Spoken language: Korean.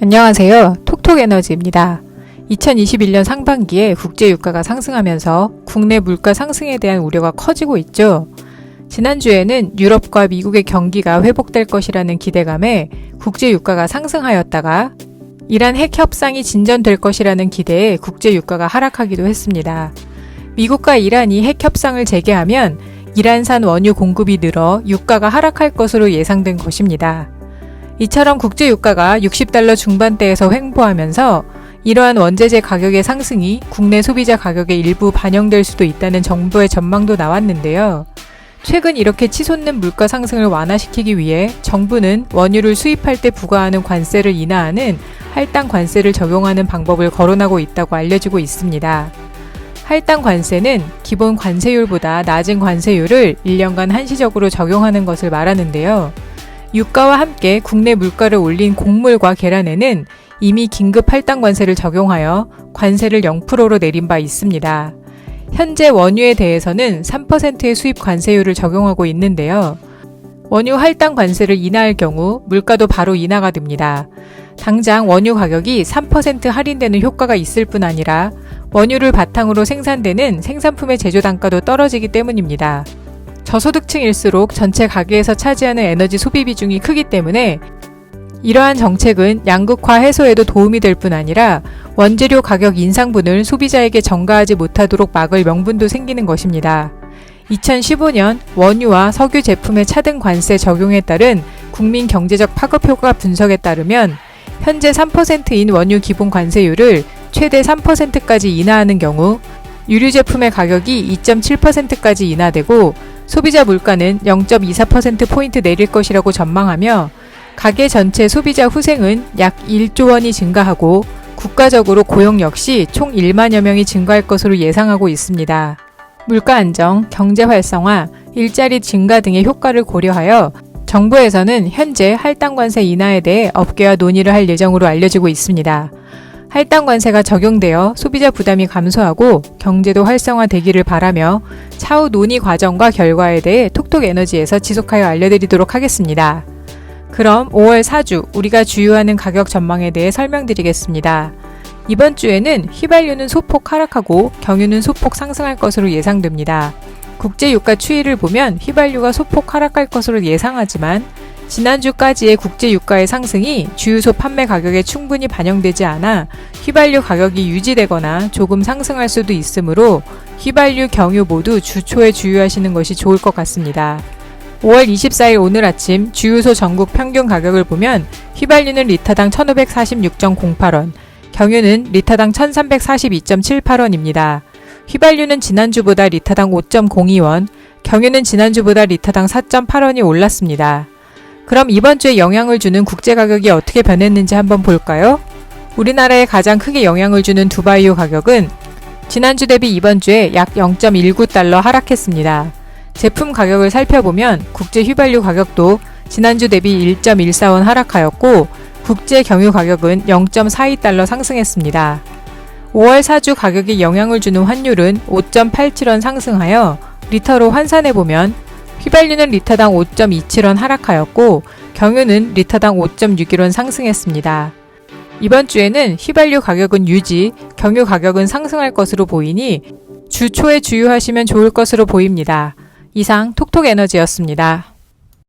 안녕하세요. 톡톡에너지입니다. 2021년 상반기에 국제유가가 상승하면서 국내 물가 상승에 대한 우려가 커지고 있죠. 지난주에는 유럽과 미국의 경기가 회복될 것이라는 기대감에 국제유가가 상승하였다가 이란 핵 협상이 진전될 것이라는 기대에 국제유가가 하락하기도 했습니다. 미국과 이란이 핵 협상을 재개하면 이란산 원유 공급이 늘어 유가가 하락할 것으로 예상된 것입니다. 이처럼 국제유가가 60달러 중반대에서 횡보하면서 이러한 원재재 가격의 상승이 국내 소비자 가격에 일부 반영될 수도 있다는 정부의 전망도 나왔는데요. 최근 이렇게 치솟는 물가 상승을 완화시키기 위해 정부는 원유를 수입할 때 부과하는 관세를 인하하는 할당 관세를 적용하는 방법을 거론하고 있다고 알려지고 있습니다. 할당 관세는 기본 관세율보다 낮은 관세율을 1년간 한시적으로 적용하는 것을 말하는데요. 유가와 함께 국내 물가를 올린 곡물과 계란에는 이미 긴급 할당 관세를 적용하여 관세를 0%로 내린 바 있습니다. 현재 원유에 대해서는 3%의 수입 관세율을 적용하고 있는데요. 원유 할당 관세를 인하할 경우 물가도 바로 인하가 됩니다. 당장 원유 가격이 3% 할인되는 효과가 있을 뿐 아니라 원유를 바탕으로 생산되는 생산품의 제조 단가도 떨어지기 때문입니다. 저소득층일수록 전체 가계에서 차지하는 에너지 소비 비중이 크기 때문에 이러한 정책은 양극화 해소에도 도움이 될 뿐 아니라 원재료 가격 인상분을 소비자에게 전가하지 못하도록 막을 명분도 생기는 것입니다. 2015년 원유와 석유 제품의 차등 관세 적용에 따른 국민 경제적 파급효과 분석에 따르면 현재 3%인 원유 기본 관세율을 최대 3%까지 인하하는 경우 유류 제품의 가격이 2.7%까지 인하되고 소비자 물가는 0.24%포인트 내릴 것이라고 전망하며 가계 전체 소비자 후생은 약 1조 원이 증가하고 국가적으로 고용 역시 총 1만여 명이 증가할 것으로 예상하고 있습니다. 물가 안정, 경제 활성화, 일자리 증가 등의 효과를 고려하여 정부에서는 현재 할당 관세 인하에 대해 업계와 논의를 할 예정으로 알려지고 있습니다. 할당 관세가 적용되어 소비자 부담이 감소하고 경제도 활성화되기를 바라며 차후 논의 과정과 결과에 대해 톡톡에너지에서 지속하여 알려드리도록 하겠습니다. 그럼 5월 4주 우리가 주요하는 가격 전망에 대해 설명드리겠습니다. 이번 주에는 휘발유는 소폭 하락하고 경유는 소폭 상승할 것으로 예상됩니다. 국제유가 추이를 보면 휘발유가 소폭 하락할 것으로 예상하지만 지난주까지의 국제유가의 상승이 주유소 판매 가격에 충분히 반영되지 않아 휘발유 가격이 유지되거나 조금 상승할 수도 있으므로 휘발유, 경유 모두 주초에 주유하시는 것이 좋을 것 같습니다. 5월 24일 오늘 아침 주유소 전국 평균 가격을 보면 휘발유는 리터당 1,546.08원, 경유는 리터당 1,342.78원입니다. 휘발유는 지난주보다 리터당 5.02원, 경유는 지난주보다 리터당 4.8원이 올랐습니다. 그럼 이번 주에 영향을 주는 국제 가격이 어떻게 변했는지 한번 볼까요? 우리나라에 가장 크게 영향을 주는 두바이유 가격은 지난주 대비 이번 주에 약 0.19달러 하락했습니다. 제품 가격을 살펴보면 국제 휘발유 가격도 지난주 대비 1.14원 하락하였고 국제 경유 가격은 0.42달러 상승했습니다. 5월 4주 가격에 영향을 주는 환율은 5.87원 상승하여 리터로 환산해보면 휘발유는 리터당 5.27원 하락하였고 경유는 리터당 5.61원 상승했습니다. 이번 주에는 휘발유 가격은 유지, 경유 가격은 상승할 것으로 보이니 주 초에 주유하시면 좋을 것으로 보입니다. 이상 톡톡에너지였습니다.